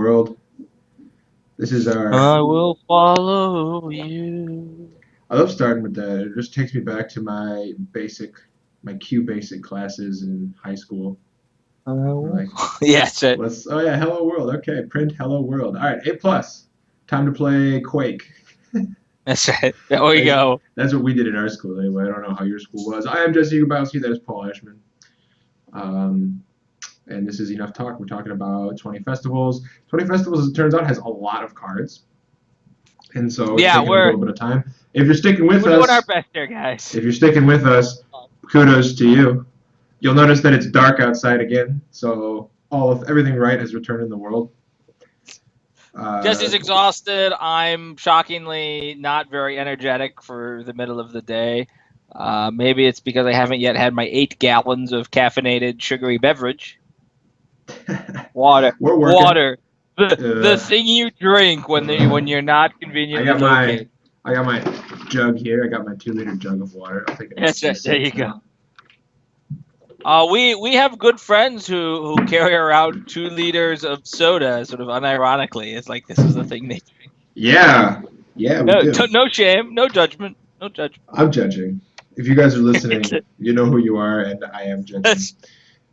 world. This is our. I will follow you. I love starting with that. It just takes me back to my Q basic classes in high school. I We're will. like, Yes, it. let's. Oh yeah, hello world. Okay, print hello world. All right, A plus. Time to play Quake. That's it. There we That's go. that's what we did in our school anyway. I don't know how your school was. I am Jesse Grabowski. That is Paul Ashman. Um, and this is Enough Talk. We're talking about 20 festivals. 20 festivals, it turns out, has a lot of cards, and so it's Yeah, taking a we're little bit of time. If you're sticking with we're doing our us, best there, guys. if you're sticking with us, kudos to you. You'll notice that it's dark outside again, so all of everything right has returned in the world. Jesse's Uh, exhausted. I'm shockingly not very energetic for the middle of the day. Maybe it's because I haven't yet had my 8 gallons of caffeinated sugary beverage. Water, we're working. water. The Uh, thing you drink when you're not I conveniently got my located. I got my jug here. I got my 2 liter jug of water. I'll take a That's nice it. There sip you too. go. We have good friends who carry around 2 liters of soda, sort of unironically. It's like this is the thing they drink. Yeah, yeah, we No, do. no shame, no judgment, no judgment. I'm judging. If you guys are listening, you know who you are, and I am judging.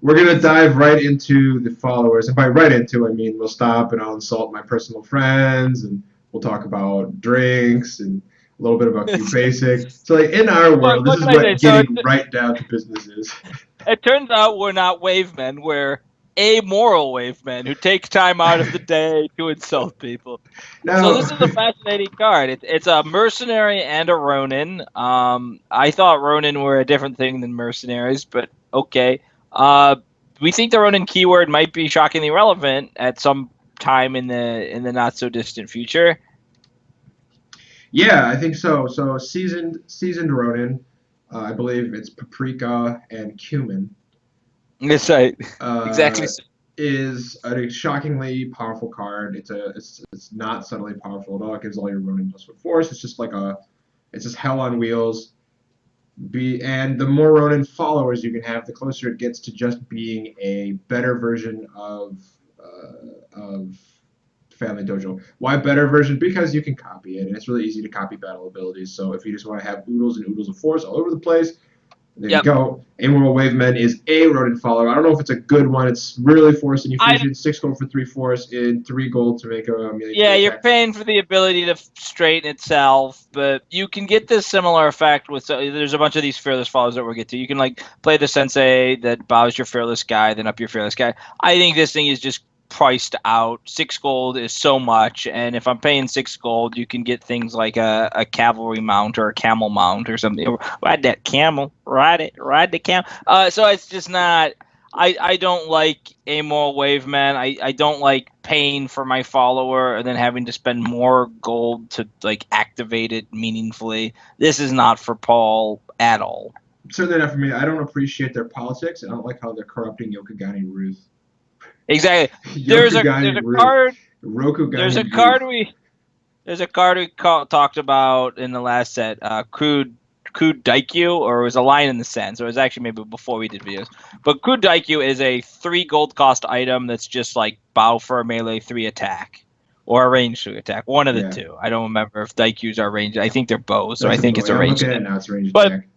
We're gonna dive right into the followers, and by right into, I mean we'll stop and I'll insult my personal friends, and we'll talk about drinks and a little bit about Q Basic. So, like in our world, this What is can I say? what getting right down to business is. It turns out we're not wave men. We're amoral wave men who take time out of the day to insult people. So Now, this is a fascinating card. It's a mercenary and a Ronin. I thought Ronin were a different thing than mercenaries, but okay. Uh, we think the Ronin keyword might be shockingly relevant at some time in the not so distant future. yeah, I think so. So seasoned Ronin, I believe it's paprika and cumin. Yes, right. Exactly. uh, is a shockingly powerful card. It's not subtly powerful at all. It gives all your Ronin plus one force. It's just like it's just hell on wheels. And the more Ronin followers you can have, the closer it gets to just being a better version of Family Dojo. Why better version? Because you can copy it, and it's really easy to copy battle abilities. So if you just want to have oodles and oodles of force all over the place, there you Yep. go. Amoral Wavemen is a Ronin follower. I don't know if it's a good one. It's really forcing you I fusion 6 gold for 3 force in 3 gold to make a melee Yeah, you're attack. paying for the ability to straighten itself, but you can get this similar effect with. There's a bunch of these fearless follows that we'll get to. You can like play the sensei that bows your fearless guy, then up your fearless guy. I think this thing is just priced out. 6 gold is so much, and if I'm paying 6 gold, you can get things like a cavalry mount or a camel mount or something. Ride that camel, ride the camel. So it's just not. I don't like amoral wave man. I don't like paying for my follower and then having to spend more gold to like activate it meaningfully. This is not for Paul at all. Certainly not for me. I don't appreciate their politics. I don't like how they're corrupting Yokugani Ruth. Exactly. There's a Yokugani there's a Ruth. card there's a Rokugani card Ruth. we talked about in the last set. Crude Daikyu, or it was a line in the sense, or it was actually maybe before we did videos. But Crude Daikyu is a 3 gold cost item that's just like bow for a melee 3 attack. Or a range 3 attack. One of the Yeah, two. I don't remember if Daikyus are ranged. I think they're bows, so I that's a think boy. it's a Yeah, I'm range looking at attack. it now. It's a range But attack.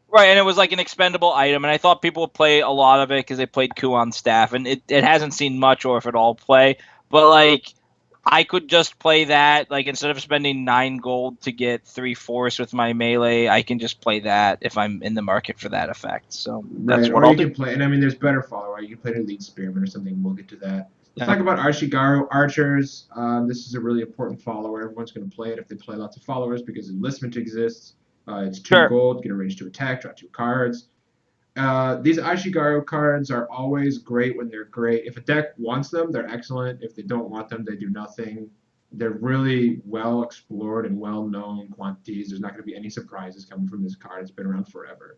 right, and it was like an expendable item, and I thought people would play a lot of it because they played Ku on staff, and it hasn't seen much or if at all play. But like I could just play that. Like instead of spending 9 gold to get 3 force with my melee, I can just play that if I'm in the market for that effect. So that's Right, what or I'll you do. can play, and I mean, there's better follower. You can play an Elite Spearman or something. We'll get to that. Let's Yeah. talk about Arshigaru Archers. This is a really important follower. Everyone's going to play it if they play lots of followers because enlistment exists. It's two Sure. gold, get a range to attack, draw 2 cards. These Ashigaru cards are always great when they're great. If a deck wants them, they're excellent. If they don't want them, they do nothing. They're really well explored and well known quantities. There's not going to be any surprises coming from this card. It's been around forever.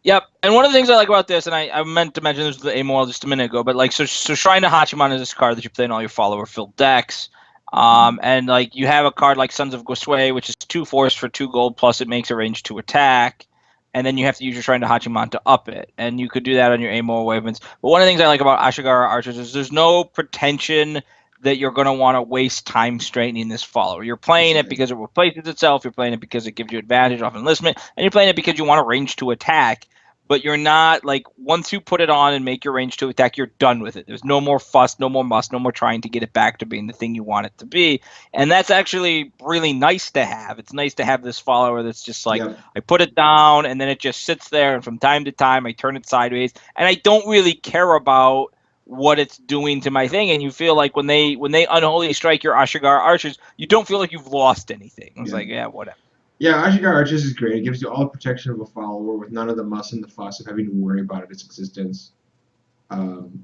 Yep. And one of the things I like about this, and I meant to mention this with the Amoral just a minute ago, but like so Shrine to Hachiman is this card that you play in all your follower filled decks. And like you have a card like Sons of Gosway, which is 2 force for 2 gold plus it makes a range to attack. And then you have to use your Shrine to Hachiman to up it. And you could do that on your Amoral Wavens. But one of the things I like about Ashigaru Archers is there's no pretension that you're going to want to waste time straightening this follower. You're playing it because it replaces itself. You're playing it because it gives you advantage off enlistment, and you're playing it because you want a range to attack. But you're not like, once you put it on and make your range to attack, you're done with it. There's no more fuss, no more muss, no more trying to get it back to being the thing you want it to be. And that's actually really nice to have. It's nice to have this follower that's just like, I put it down and then it just sits there, and from time to time I turn it sideways, and I don't really care about what it's doing to my thing. And you feel like when they unholy strike your Ashigar archers, you don't feel like you've lost anything. It's like, yeah, whatever. Yeah, Ashigar Archers is great. It gives you all the protection of a follower with none of the muss and the fuss of having to worry about its existence.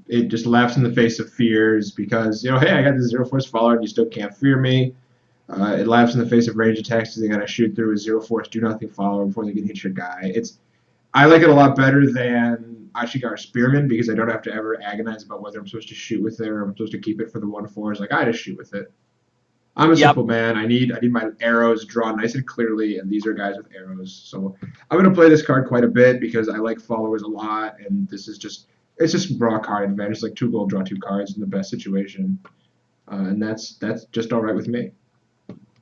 It just laughs in the face of fears because, hey, I got this 0-force follower and you still can't fear me. It laughs in the face of range attacks because they got to shoot through a 0-force do-nothing follower before they can hit your guy. I like it a lot better than Ashigar Spearman because I don't have to ever agonize about whether I'm supposed to shoot with it or I'm supposed to keep it for the 1-4s. Like, I just shoot with it. I'm a simple man. I need my arrows drawn nice and clearly, and these are guys with arrows. So I'm gonna play this card quite a bit because I like followers a lot, and it's just raw card advantage. It's like 2 gold, draw 2 cards in the best situation, and that's just all right with me.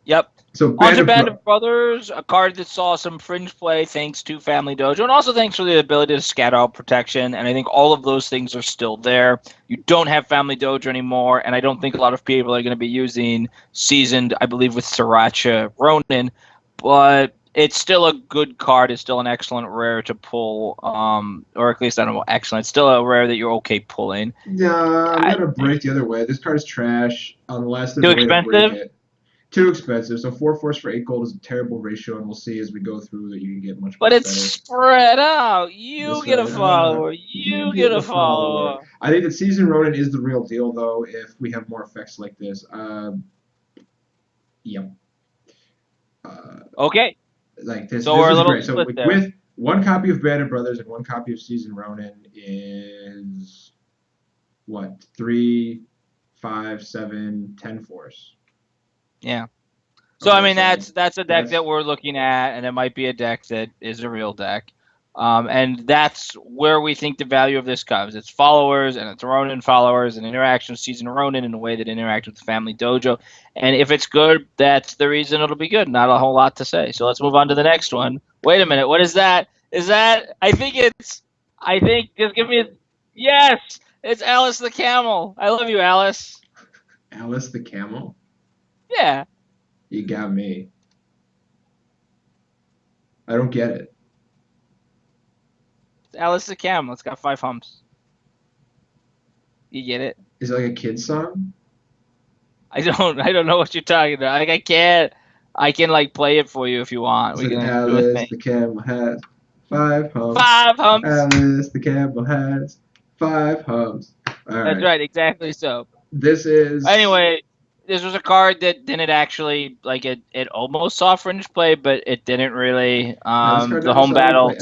Yep. So Band of Brothers, a card that saw some fringe play thanks to Family Dojo, and also thanks for the ability to scatter out protection. And I think all of those things are still there. You don't have Family Dojo anymore, and I don't think a lot of people are going to be using Seasoned, I believe, with Sriracha Ronin. But it's still a good card. It's still an excellent rare to pull, or at least, I don't know, excellent. It's still a rare that you're okay pulling. Yeah, I'm going to break the other way. This card is trash unless there's too a way expensive? to break it. Too expensive. So 4-force for 8 gold is a terrible ratio, and we'll see as we go through that you can get much. But it's better. Spread out. You get a follower. You get a follower. I think that Seasoned Ronin is the real deal, though. If we have more effects like this, yep. Okay. Like this. So this we're is a little great. So with 1 copy of Band of Brothers and 1 copy of Seasoned Ronin is what? 3, 5, 7, 10 force. Yeah. So I mean that's a deck that we're looking at, and it might be a deck that is a real deck. And that's where we think the value of this comes. It's followers, and it's Ronin followers, and interaction with Seasoned Ronin in a way that interacts with the Family Dojo. And if it's good, that's the reason it'll be good. Not a whole lot to say. So let's move on to the next one. Wait a minute. What is that? I think just give me yes, it's Alice the Camel. I love you, Alice. Alice the Camel? Yeah. You got me. I don't get it. It's Alice the Camel. It's got 5 humps. You get it? Is it like a kid's song? I don't know what you're talking about. Like I can like play it for you if you want. We can Alice the Camel has 5 humps. 5 humps. Alice the Camel has 5 humps. That's right, exactly so. Anyway, this was a card that didn't actually, like, it almost saw fringe play, but it didn't really. The home battle,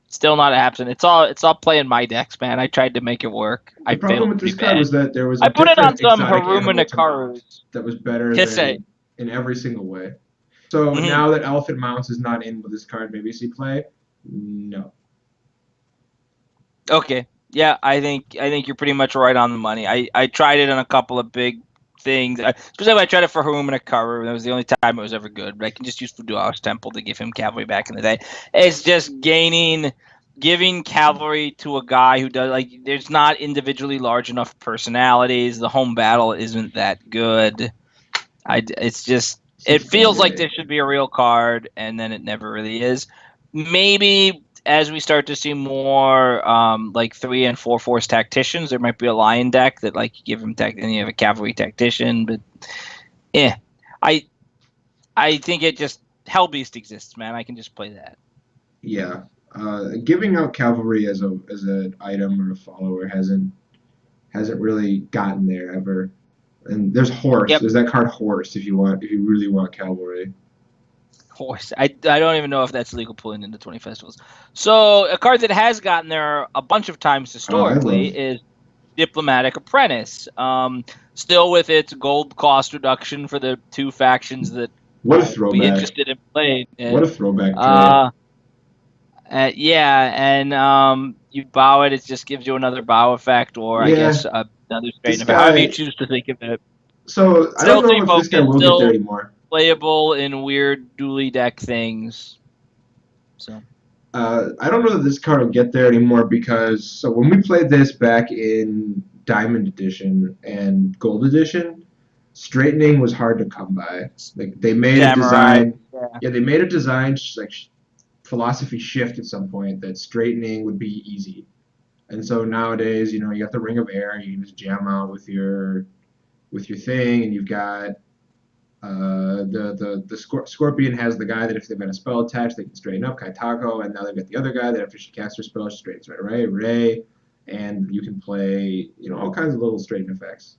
still not happening. It's all play in my decks, man. I tried to make it work. The problem with this card was that there was I put it on some Haruma Nakaru that was better in every single way. So now that Elephant Mounts is not in with this card, maybe see play? No. Okay. Yeah, I think you're pretty much right on the money. I tried it on a couple of big things. Specifically, I tried it for Haruma Nakaru. That was the only time it was ever good. But I can just use Fudua's Temple to give him cavalry back in the day. It's just giving cavalry to a guy who does, like, there's not individually large enough personalities. The home battle isn't that good. It feels like this should be a real card, and then it never really is. Maybe as we start to see more like 3 and 4 force tacticians, there might be a lion deck that, like, you give him and you have a cavalry tactician. But yeah, I think it just Hellbeast exists, man. I can just play that. Yeah, giving out cavalry as an item or a follower hasn't really gotten there ever. And there's Horse. Yep. There's that card Horse if you really want cavalry. Horse. I don't even know if that's legal pulling into 20 festivals. So a card that has gotten there a bunch of times historically is Diplomatic Apprentice. Still with its gold cost reduction for the 2 factions that what a throwback. Be interested in playing. What a throwback. Yeah, and you bow it. It just gives you another bow effect, or I guess Another straight This and however you guy. choose to think of it. So I don't Still know three if this guy focus, will get there still anymore. playable in weird dually deck things. So I don't know that this card will get there anymore because so when we played this back in Diamond Edition and Gold Edition, straightening was hard to come by. Like they made a Samurai. design, Yeah. yeah, they made a design philosophy shift at some point that straightening would be easy. And so nowadays, you got the Ring of Air, you can just jam out with your thing, and you've got the Scorpion has the guy that if they've got a spell attached, they can straighten up, Kaitako, and now they've got the other guy that after she casts her spell, she straightens right away, Ray, and you can play, all kinds of little straighten effects.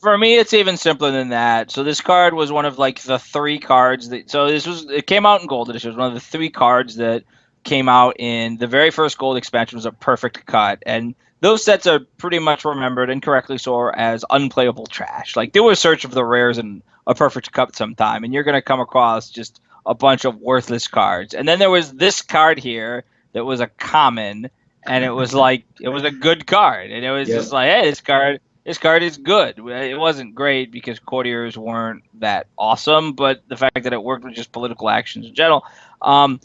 For me, it's even simpler than that. So this card was one of like the three cards that. So it came out in Gold Edition. It was one of the three cards that came out in the very first Gold expansion. Was a perfect cut, and those sets are pretty much remembered incorrectly so as unplayable trash. Like do a search of the rares and a perfect cut sometime, and you're gonna come across just a bunch of worthless cards. And then there was this card here that was a common, and it was like it was a good card, and it was just Yep. like, hey, this card is good. It wasn't great because courtiers weren't that awesome, but the fact that it worked with just political actions in general, and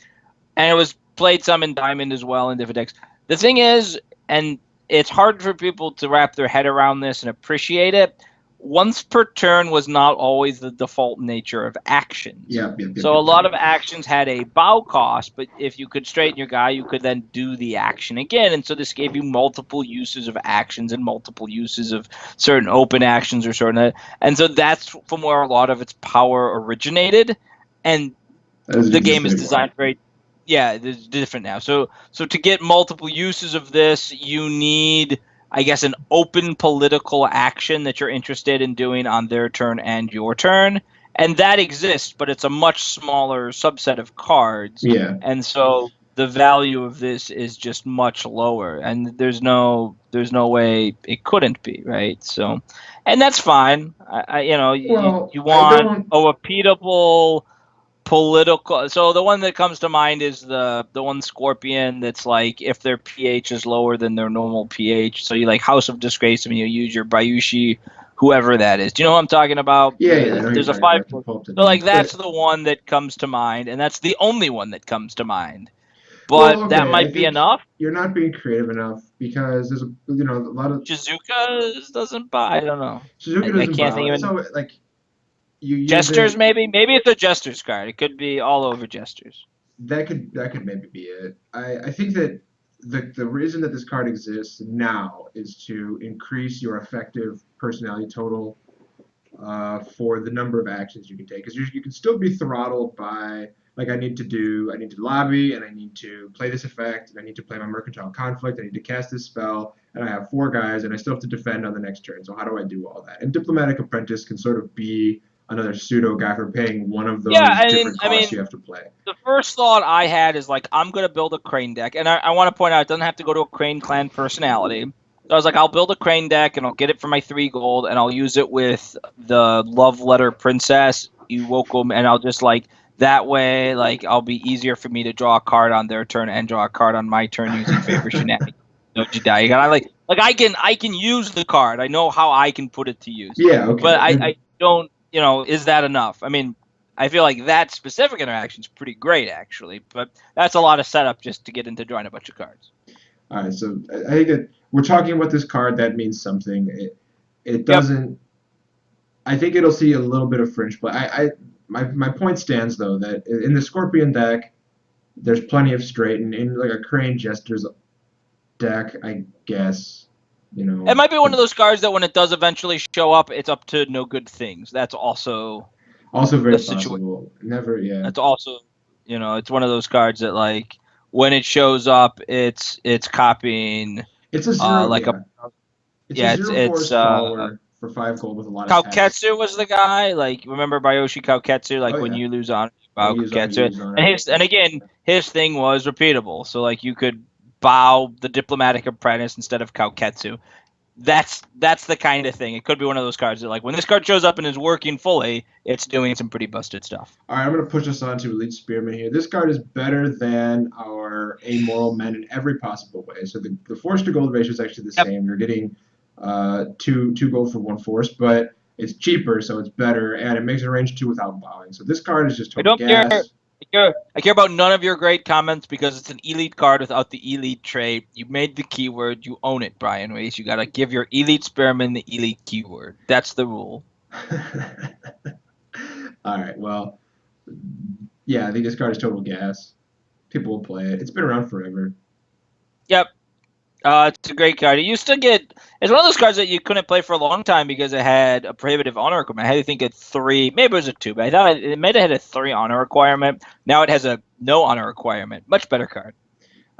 it was played some in Diamond as well in different decks. The thing is, and it's hard for people to wrap their head around this and appreciate it. Once per turn was not always the default nature of actions. Yep. Yep. Yep. So a Yep. lot of actions had a bow cost, but if you could straighten your guy, you could then do the action again. And so this gave you multiple uses of actions and multiple uses of certain open actions or certain. And so that's from where a lot of its power originated. And That doesn't the game exist is anymore. designed very, yeah, it's different now. So to get multiple uses of this, you need, I guess, an open political action that you're interested in doing on their turn and your turn, and that exists, but it's a much smaller subset of cards, Yeah. and so the value of this is just much lower, and there's no way it couldn't be, right? So, and that's fine. Well, You I want don't. a repeatable political. So the one that comes to mind is the one Scorpion that's like if their pH is lower than their normal pH. So you like House of Disgrace and you use your Bayushi, whoever that is. Do you know what I'm talking about? Yeah, yeah, I know what you're There's a talking five. about. The pulp to So like them. that's But the one that comes to mind, and that's the only one that comes to mind. well, But that okay, I might be think enough. you're not being creative enough because there's a lot of Shizuka doesn't buy. I don't know. Suzuki I doesn't can't think bow. of any. So like you use Jesters it. maybe. Maybe it's a Jesters card. It could be all over Jesters. That could maybe be it. I think that the reason that this card exists now is to increase your effective personality total for the number of actions you can take. Because you can still be throttled by like I need to lobby and I need to play this effect and I need to play my mercantile conflict. I need to cast this spell and I have four guys and I still have to defend on the next turn. So how do I do all that? And diplomatic apprentice can sort of be another pseudo guy for paying one of Yeah, those different costs you have to play. the first thought I had is like I'm gonna build a Crane deck, and I want to point out it doesn't have to go to a Crane clan personality. So I was like, I'll build a Crane deck, and I'll get it for my 3 gold, and I'll use it with the Love Letter Princess Iwokum, and I'll just like that way, like I'll be easier for me to draw a card on their turn and draw a card on my turn using favor shenanigans. No Jedi. You got like I can use the card. I know how I can put it to use, Yeah, but okay. I don't. Is that enough? I mean, I feel like that specific interaction is pretty great, actually, but that's a lot of setup just to get into drawing a bunch of cards. All right, so I think that we're talking about this card that means something. It Yep. doesn't. I think it'll see a little bit of fringe play. My point stands though that in the Scorpion deck, there's plenty of straight, and in like a Crane Jester's deck, I guess, It might be one of those cards that when it does eventually show up, it's up to no good things. That's also also very the situation. possible. Never, yeah. That's also, it's one of those cards that like when it shows up, it's copying It's a zero, like a yeah. It's a yeah, it's zero it's force follower for 5 gold with a lot of text. Kauketsu was the guy. Like, remember Bayoshi Kauketsu? Oh Like, when yeah. you lose on Oh, bow you Kauketsu, use on and it. his and again, his thing was repeatable. So like, you could bow the diplomatic apprentice instead of Kauketsu. That's the kind of thing. It could be one of those cards that like when this card shows up and is working fully, it's doing some pretty busted stuff. All right, I'm going to push us on to Elite Spearman here. This card is better than our Amoral Men in every possible way. So the force to gold ratio is actually the Yep. same. You're getting two gold for 1 force, but it's cheaper, so it's better, and it makes it range 2 without bowing. So this card is just I total don't care. gas. I care about none of your great comments because it's an elite card without the elite trait. You made the keyword. You own it, Brian Reese. You got to give your elite Spearman the elite keyword. That's the rule. All right, well, yeah, I think this card is total gas. People will play it. It's been around forever. Yep. It's a great card. It used to get. It's one of those cards that you couldn't play for a long time because it had a prohibitive honor requirement. I had to think at 3, maybe it was a 2, but I thought it might have had a 3 honor requirement. Now it has a no honor requirement. Much better card.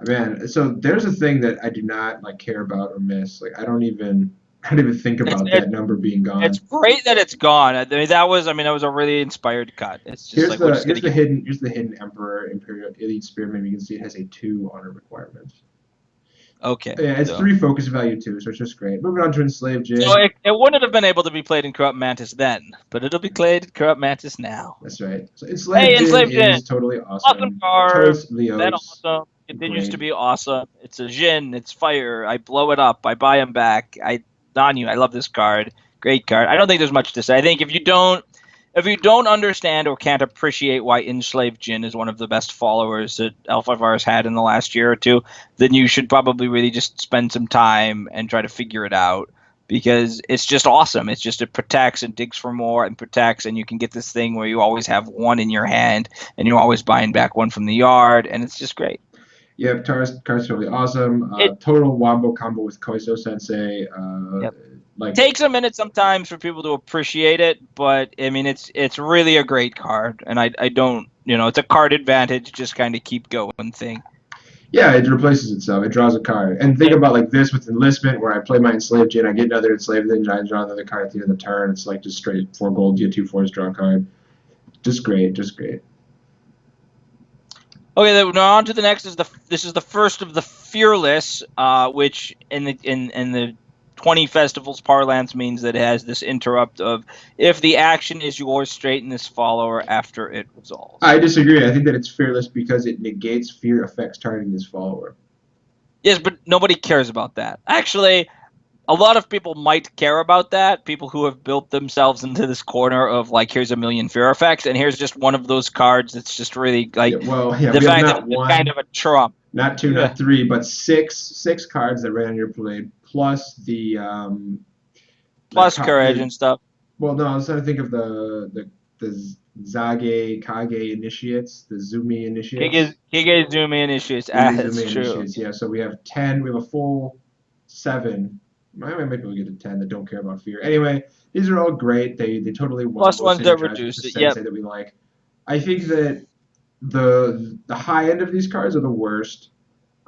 Man, so there's a thing that I do not like care about or miss. Like I don't even think about that number being gone. It's great that it's gone. That was a really inspired cut. It's just like here's the hidden Emperor Imperial Elite Spearman. You can see it has a 2 honor requirement. Okay. Yeah, it's 3 focus value too, so it's just great. Moving on to Enslaved Jin. So it wouldn't have been able to be played in Corrupt Mantis then, but it'll be played in Corrupt Mantis now. That's right. So Enslaved Jin is totally awesome. Awesome card. Leos. Then awesome. Continues to be awesome. It's a Jin. It's fire. I blow it up. I buy him back. I love this card. Great card. I don't think there's much to say. I think if you don't understand or can't appreciate why Enslaved Jin is one of the best followers that L5R has had in the last year or two, then you should probably really just spend some time and try to figure it out because it's just awesome. It's just it protects and digs for more and protects, and you can get this thing where you always have 1 in your hand and you're always buying back 1 from the yard, and it's just great. Yep, card's totally awesome. Total wombo combo with Koiso Sensei. Yep. Takes a minute sometimes for people to appreciate it, but I mean it's really a great card, and I don't it's a card advantage, just kind of keep going thing. Yeah, it replaces itself. It draws a card. And think about like this with Enlistment, where I play my Enslaved Jin, I get another Enslaved Jin, I draw another card at the end of the turn. It's like just straight 4 gold, get 2 fours, draw a card. Just great, just great. Okay, now on to the next. This is the first of the Fearless, which in the 20 festivals parlance means that it has this interrupt of if the action is yours, straighten this follower after it resolves. I disagree. I think that it's Fearless because it negates fear effects targeting this follower. Yes, but nobody cares about that. Actually, a lot of people might care about that. People who have built themselves into this corner of like, here's a million fear effects, and here's just one of those cards that's just really like the fact that it's kind of a trump. Not 2, not 3, but 6 cards that ran on your play, plus the plus courage and stuff. Well, no, I was trying to think of the Zage Kage initiates, the Zumi initiates. Kage Zumi initiates. That's true. Initiates, yeah, so we have 10. We have a full 7. Maybe we'll get to 10 that don't care about fear. Anyway, these are all great. They totally plus ones that reduce it. Yep. That we like. I think that the high end of these cards are the worst.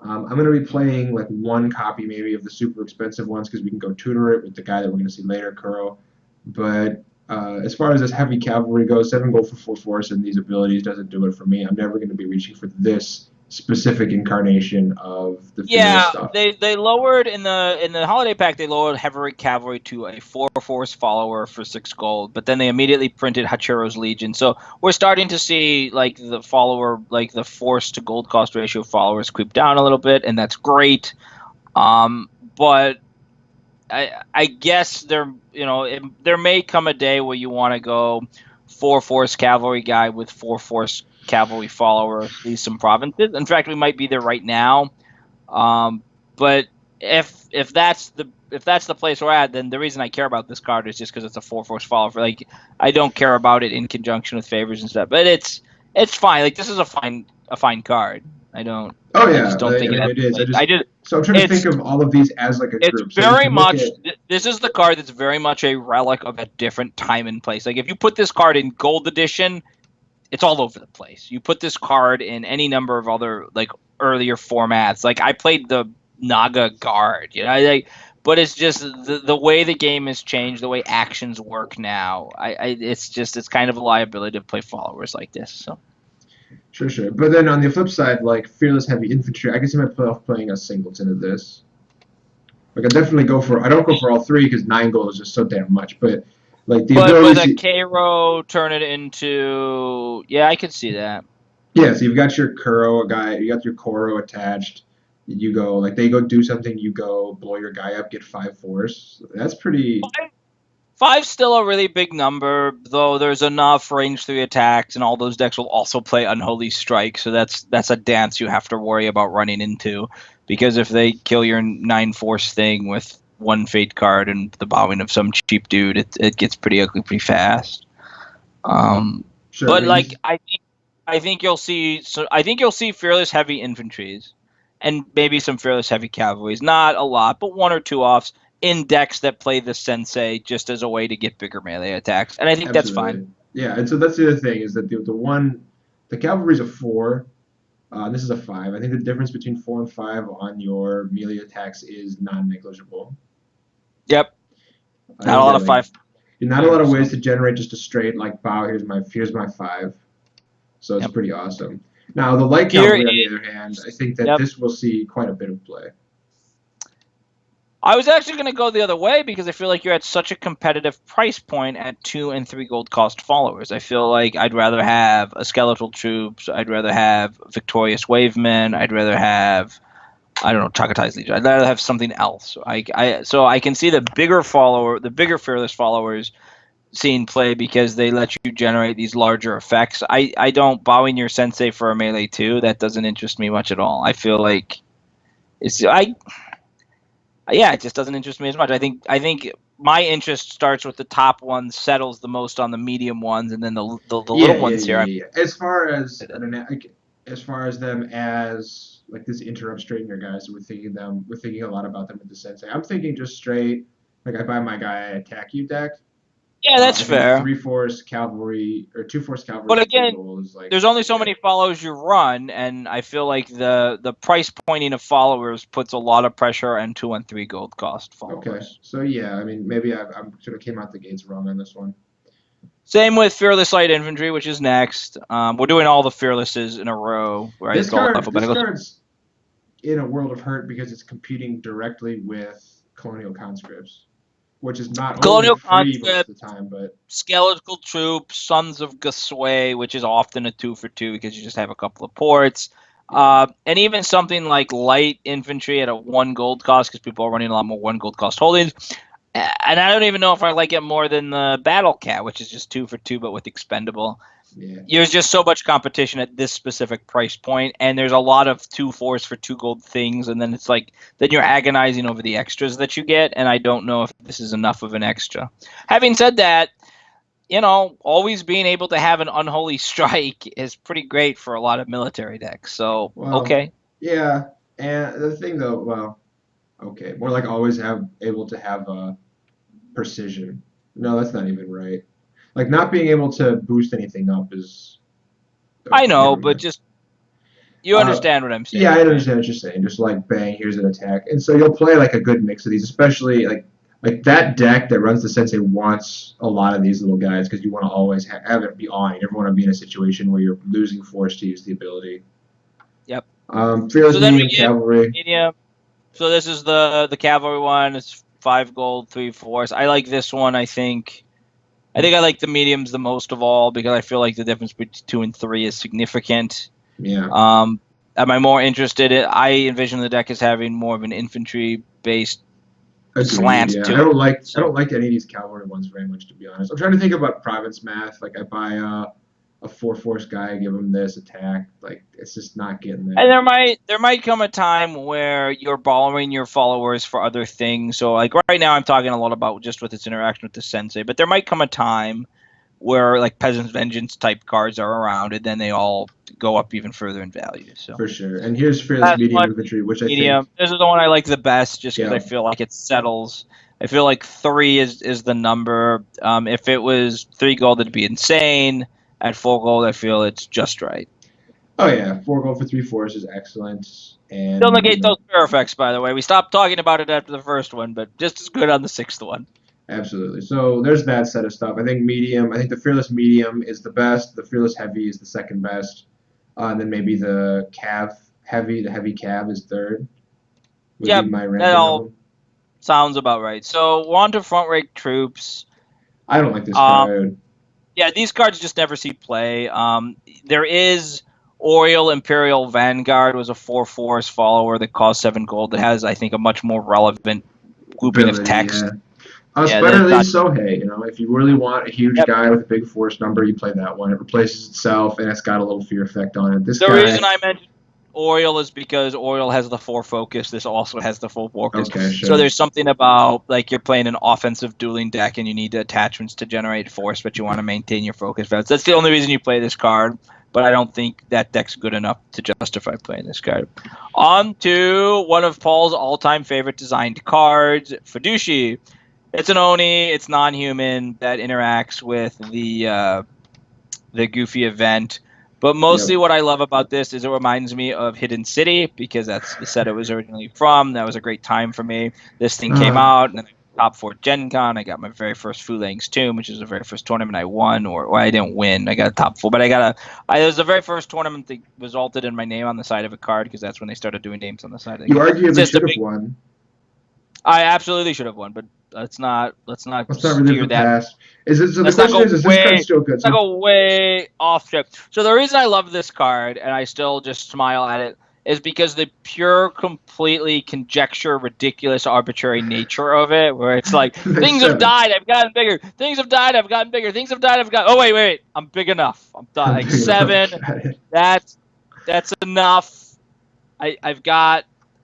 I'm going to be playing like 1 copy maybe of the super expensive ones because we can go tutor it with the guy that we're going to see later, Kuro. But as far as this heavy cavalry goes, 7 gold for 4 force and these abilities doesn't do it for me. I'm never going to be reaching for this specific incarnation of the stuff. They lowered in the holiday pack. They lowered heavy cavalry to a 4 force follower for 6 gold, but then they immediately printed Hachiro's Legion. So we're starting to see like the follower, like the force to gold cost ratio followers creep down a little bit, and that's great. But I guess there may come a day where you want to go 4 force cavalry guy with 4 force cavalry follower leaves some provinces. In fact, we might be there right now. But if that's the place we're at, then the reason I care about this card is just because it's a 4 force follower. Like I don't care about it in conjunction with favors and stuff. But it's fine. Like this is a fine card. I don't. Oh yeah, I just don't think it is. So I'm trying to think of all of these as like a group. It's very much. This is the card that's very much a relic of a different time and place. Like if you put this card in Gold Edition, it's all over the place. You put this card in any number of other like earlier formats. Like I played the Naga Guard, but it's just the way the game has changed, the way actions work now. It's kind of a liability to play followers like this. So. Sure. But then on the flip side, like Fearless Heavy Infantry, I can see myself playing a singleton of this. Like I definitely I don't go for all 3 because 9 gold is just so damn much, but like the ability with a Karo turn it into I could see that. Yeah, so you've got your Kuro guy, you got your Koro attached. You go like they go do something, you go blow your guy up, get 5 force. That's pretty. Five's still a really big number, though there's enough range 3 attacks, and all those decks will also play Unholy Strike, so that's a dance you have to worry about running into. Because if they kill your 9 force thing with one fate card and the bowing of some cheap dude, it gets pretty ugly pretty fast. Sure. But like I think you'll see fearless heavy infantries and maybe some fearless heavy cavalries. Not a lot, but 1 or 2 offs in decks that play the sensei just as a way to get bigger melee attacks. And I think that's fine. Absolutely. Yeah, and so that's the other thing is that the cavalry's a 4, this is a 5. I think the difference between 4 and 5 on your melee attacks is non-negligible. Yep. Not a lot of 5. Not a lot of ways to generate just a straight like bow. Here's my 5. So it's pretty awesome. Now the light cavalry, on the other hand, I think that this will see quite a bit of play. I was actually going to go the other way because I feel like you're at such a competitive price point at 2 and 3 gold cost followers. I feel like I'd rather have a Skeletal Troops. I'd rather have Victorious Wavemen. I'd rather have, I don't know, Chagatai Legion. I'd rather have something else. So I can see the bigger fearless followers seeing play because they let you generate these larger effects. I don't bowing your sensei for a melee 2. That doesn't interest me much at all. I feel like it just doesn't interest me as much. I think my interest starts with the top ones, settles the most on the medium ones, and then the little ones here. Yeah. As far as them as like this interrupt straightener guys, we're thinking a lot about them with the sensei. I'm thinking just straight like I buy my guy attack you deck. Yeah, that's fair. 3 force cavalry or 2 force cavalry. But again, there's only so many followers you run, and I feel like the price pointing of followers puts a lot of pressure on 2 and 3 gold cost followers. Okay, so yeah, I mean maybe I sort of came out the gates wrong on this one. Same with Fearless Light Infantry, which is next. We're doing all the Fearlesses in a row. Right? This card's in a world of hurt because it's competing directly with Colonial Conscripts. Which is not Colonial only free most of the time, but Skeletal Troops, Sons of Gosway, which is often a 2 for 2 because you just have a couple of ports, and even something like Light Infantry at a 1 gold cost because people are running a lot more 1 gold cost holdings. And I don't even know if I like it more than the Battle Cat, which is just 2 for 2 but with expendable. Yeah. There's just so much competition at this specific price point, and there's a lot of 2 force for 2 gold things, and then it's like then you're agonizing over the extras that you get, and I don't know if this is enough of an extra. Having said that, always being able to have an Unholy Strike is pretty great for a lot of military decks. So okay. Yeah, and the thing though, okay, more like always able to have a precision. No, that's not even right. Like not being able to boost anything up is. I know, but just you understand what I'm saying. Yeah, I understand what you're saying. Just like bang, here's an attack, and so you'll play like a good mix of these, especially like that deck that runs the Sensei wants a lot of these little guys because you want to always have it be on. You never want to be in a situation where you're losing force to use the ability. Yep. Fearless medium cavalry. Medium. So this is the cavalry one. It's 5 gold, 3 force. I like this one. I think I like the mediums the most of all because I feel like the difference between 2 and 3 is significant. Yeah. Am I more interested? I envision the deck as having more of an infantry-based slant to it. I don't like any of these cavalry ones very much, to be honest. I'm trying to think about province math. Like I buy a 4 force guy, give him this attack. Like it's just not getting there. And there might come a time where you're borrowing your followers for other things. So like right now I'm talking a lot about just with its interaction with the sensei, but there might come a time where like Peasant's Vengeance type cards are around and then they all go up even further in value. So for sure. And here's Fearless Medium Infantry, which I think this is the one I like the best just because I feel like it settles. I feel like 3 is the number. If it was 3 gold, it'd be insane. At 4 gold, I feel it's just right. Oh yeah, 4 gold for 3 force is excellent. And still negate those fear effects, by the way. We stopped talking about it after the first one, but just as good on the 6th one. Absolutely. So there's that set of stuff. I think the Fearless Medium is the best. The Fearless Heavy is the second best. And then maybe the Cav Heavy, the Heavy Cav is third. Yep, that all sounds about right. So we're on to front rank troops. I don't like this card. Yeah, these cards just never see play. There is Oriole Imperial Vanguard was a 4 force follower that cost 7 gold. That has, I think, a much more relevant grouping of Ability, text. yeah. Yeah, But at that's not. least Sohei, if you really want a huge Yep. guy with a big force number, you play that one. It replaces itself, and it's got a little fear effect on it. This The reason guy, I mentioned Oriole is because Oriole has the 4 focus. This also has the 4 focus. okay, So sure. there's something about like you're playing an offensive dueling deck and you need the attachments to generate force, but you want to maintain your focus values. That's the only reason you play this card. But I don't think that deck's good enough to justify playing this card. On to one of Paul's all-time favorite designed cards, Fiduci. It's an Oni. It's non-human that interacts with the Goofy event. But mostly Yep. what I love about this is it reminds me of Hidden City because that's the set it was originally from. That was a great time for me. This thing came Uh, out, and then top 4 Gen Con. I got my very first Fulang's Tomb, which is the very first tournament I won, or I didn't win. I got a top 4, but it was the very first tournament that resulted in my name on the side of a card because that's when they started doing names on the side of the you card. It's arguably just a should have big. won. I absolutely should have won, but let's not Let's not relive steer the that. past. Is it? So the Let's not question go is this card way still good? let's not go way off trip. So the reason I love this card and I still just smile at it is because the pure, completely conjecture, ridiculous, arbitrary nature of it, where it's like Like things have 7. died, I've gotten bigger. Things have died, I've gotten bigger. Things have died, I've got. Oh wait, I'm big enough. I'm done. I'm Like big enough. 7. Got it. That's enough.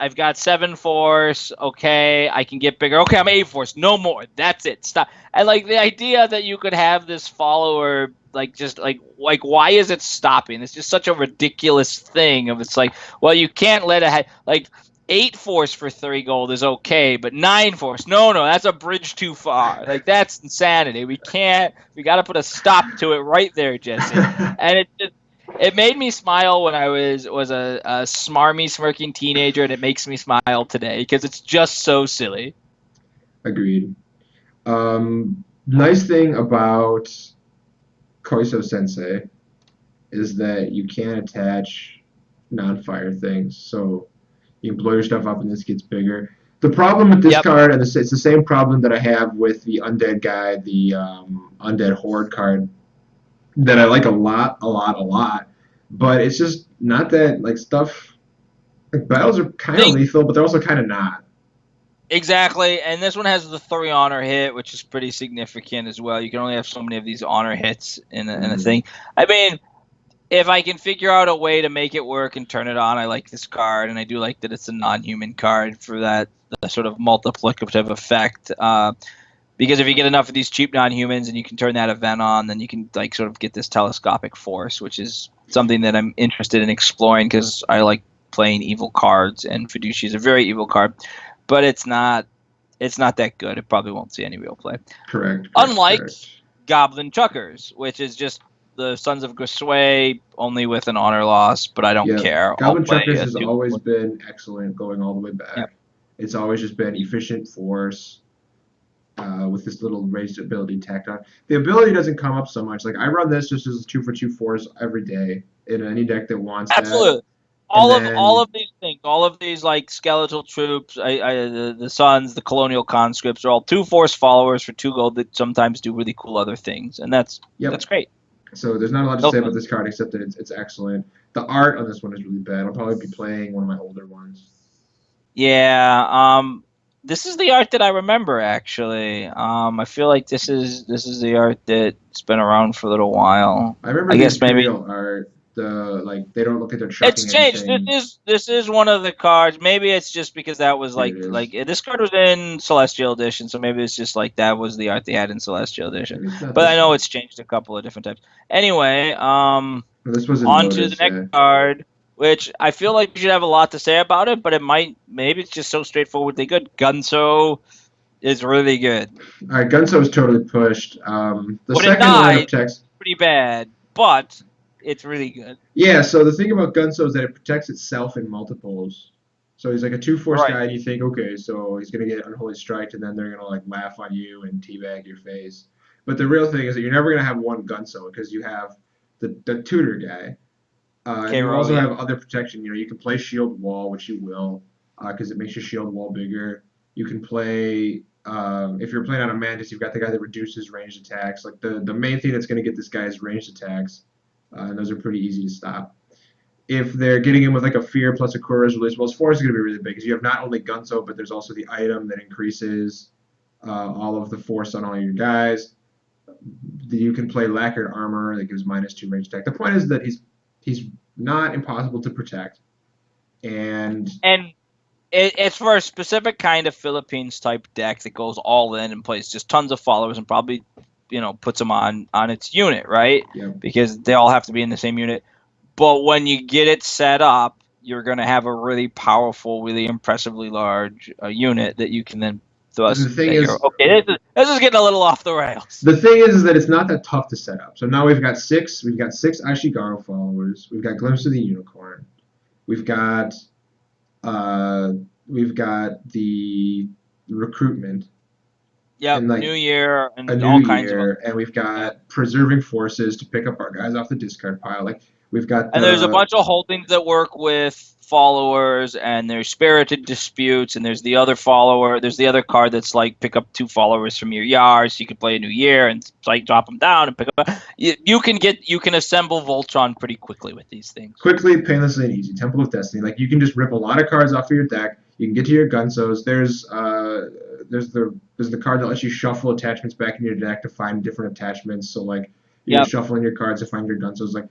I've got 7 force. Okay, I can get bigger. Okay, I'm 8 force. No more. That's it. Stop. And like the idea that you could have this follower, like just like why is it stopping? It's just such a ridiculous thing. Of it's like, well, you can't let it like 8 force for 3 gold is okay, but 9 force, no, that's a bridge too far. Like that's insanity. We can't. We got to put a stop to it right there, Jesse. And it made me smile when I was a smarmy, smirking teenager, and it makes me smile today because it's just so silly. Agreed. Nice thing about Koiso Sensei is that you can attach non-fire things, so you can blow your stuff up and this gets bigger. The problem with this Yep. card, and it's the same problem that I have with the Undead guy, the Undead Horde card, that I like a lot, but it's just not that, like, stuff, like, battles are kind of lethal, but they're also kind of not. Exactly, and this one has the 3 honor hit, which is pretty significant as well. You can only have so many of these honor hits in a thing. I mean, if I can figure out a way to make it work and turn it on, I like this card, and I do like that it's a non-human card for that the sort of multiplicative effect. Because if you get enough of these cheap non-humans and you can turn that event on, then you can like sort of get this telescopic force, which is something that I'm interested in exploring because I like playing evil cards, and Fiducia is a very evil card, but it's not that good. It probably won't see any real play. Correct. Unlike Goblin Chuckers, which is just the Sons of Grisway only with an honor loss, but I don't care. Goblin Chuckers has always been excellent going all the way back. Yep. It's always just been efficient force with this little raised ability tacked on. The ability doesn't come up so much. Like I run this just as 2 for 2 force every day in any deck that wants Absolutely. that. All of these things, all of these like skeletal troops, the Sons, the Colonial Conscripts are all 2 force followers for 2 gold that sometimes do really cool other things, and that's great. So there's not a lot to say about this card except that it's excellent. The art on this one is really bad. I'll probably be playing one of my older ones. Yeah, this is the art that I remember actually. I feel like this is the art that's been around for a little while. I remember the Imperial art. They don't look at their chucking. It's changed. Anything. This is one of the cards. Maybe it's just because that was like this card was in Celestial Edition, so maybe it's just like that was the art they had in Celestial Edition. But I know it's changed a couple of different types. Anyway, this was on to the next card, which I feel like you should have a lot to say about it, but maybe it's just so straightforwardly good. Gunso is really good. All right, Gunso is totally pushed. The when second line of text pretty bad, but it's really good. Yeah, so the thing about Gunso is that it protects itself in multiples. So he's like a 2 force guy, and you think, okay, so he's gonna get Unholy Strike, and then they're gonna like laugh on you and teabag your face. But the real thing is that you're never gonna have one Gunso because you have the tutor guy. And you also have other protection. You can play Shield Wall, which you will, because it makes your Shield Wall bigger. You can play if you're playing on a Mantis, you've got the guy that reduces ranged attacks. Like the main thing that's gonna get this guy is ranged attacks. And those are pretty easy to stop. if they're getting in with like a fear plus a courage release, well, force is going to be really big because you have not only Gunso, but there's also the item that increases all of the force on all your guys. You can play lacquered armor that gives -2 range attack. The point is that he's not impossible to protect, and And it's for a specific kind of Philippines type deck that goes all in and plays just tons of followers and probably, puts them on its unit, right? yeah, Because they all have to be in the same unit. But when you get it set up, you're going to have a really powerful, really impressively large unit that you can then and the thrust. thing is, Okay, this is getting a little off the rails. the thing is that it's not that tough to set up. So now we've got six Ashigaru followers. We've got Glimpse of the Unicorn. We've got uh, we've got the recruitment. Yep, And like New Year and a all new kinds of. year, and we've got preserving forces to pick up our guys off the discard pile. Like we've got And there's a bunch of holdings that work with followers, and there's spirited disputes, and there's the other follower. There's the other card that's like pick up 2 followers from your yard, so you can play a New Year and like drop them down and pick up. You can assemble Voltron pretty quickly with these things. quickly, painlessly, and easy. Temple of Destiny. Like you can just rip a lot of cards off of your deck. You can get to your Gunsos. There's the card that lets you shuffle attachments back in your deck to find different attachments. So like you're Yep. shuffling your cards to find your Gunsos. Like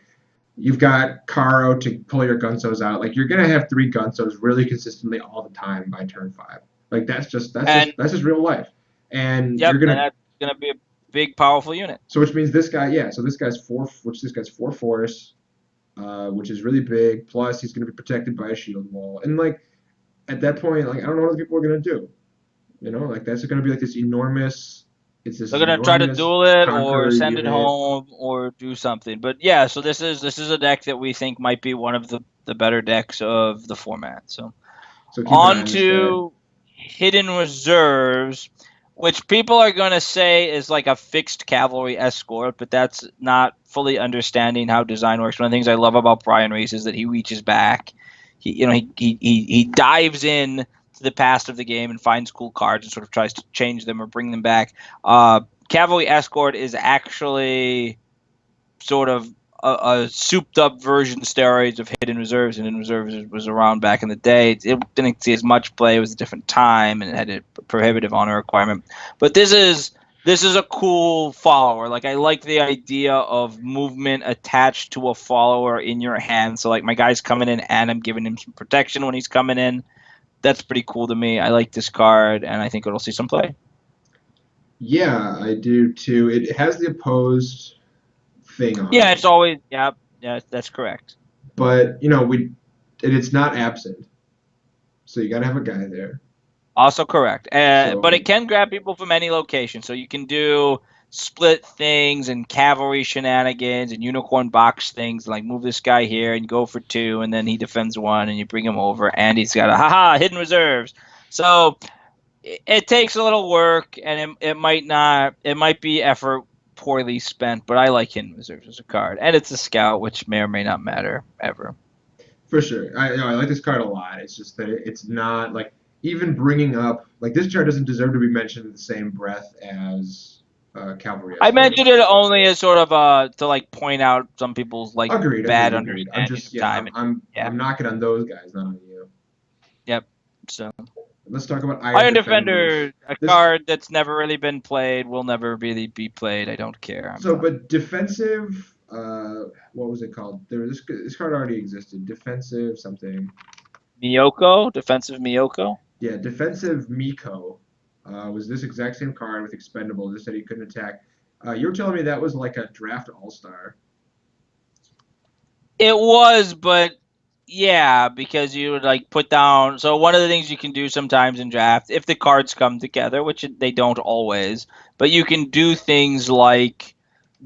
you've got Caro to pull your Gunsos out. Like you're gonna have 3 Gunsos really consistently all the time by turn 5. Like that's just real life. And Yep, you're and gonna that's gonna be a big, powerful unit. so which means this guy, yeah. So this guy's 4 force, which is really big. Plus he's gonna be protected by a shield wall. And like at that point, like I don't know what other people are gonna do. Like that's gonna be like this enormous. It's this They're gonna try to enormous duel it or conqueror send it unit. home or do something. But yeah, so this is a deck that we think might be one of the better decks of the format. So So keep an eye on on this guy. to Hidden Reserves, which people are gonna say is like a fixed cavalry escort, but that's not fully understanding how design works. One of the things I love about Brian Reese is that he reaches back. He dives in to the past of the game and finds cool cards and sort of tries to change them or bring them back. Cavalry Escort is actually sort of a souped up version steroids of Hidden Reserves, and Hidden Reserves was around back in the day. It didn't see as much play. It was a different time, and it had a prohibitive honor requirement. But this is a cool follower. Like I like the idea of movement attached to a follower in your hand. So like my guy's coming in and I'm giving him some protection when he's coming in. That's pretty cool to me. I like this card, and I think it'll see some play. Yeah, I do too. It has the opposed thing on Yeah, it, it's always yeah, that's correct. but it's not absent. So you gotta have a guy there. Also correct. So But it can grab people from any location. So you can do split things and cavalry shenanigans and unicorn box things, like move this guy here and go for 2, and then he defends 1, and you bring him over, and he's got a hidden reserves. So it takes a little work, and it might be effort poorly spent, but I like hidden reserves as a card. And it's a scout, which may or may not matter ever. for sure, I like this card a lot. It's just that it's not like even bringing up like this card doesn't deserve to be mentioned in the same breath as Cavalry I Escort. mentioned it only as sort of to like point out some people's like Agreed. bad Agreed. I'm understanding just of time. I'm knocking on those guys, not on you. Yep. So Let's talk about Iron Defender, a This, card that's never really been played, will never really be played. I don't care. but defensive. What was it called? This card already existed. Defensive something. Miyoko, defensive Miyoko. Yeah, defensive Miko. Was this exact same card with expendable? Just said he couldn't attack. You were telling me that was like a draft all-star. It was, but yeah, because you would like put down. So one of the things you can do sometimes in draft, if the cards come together, which they don't always, but you can do things like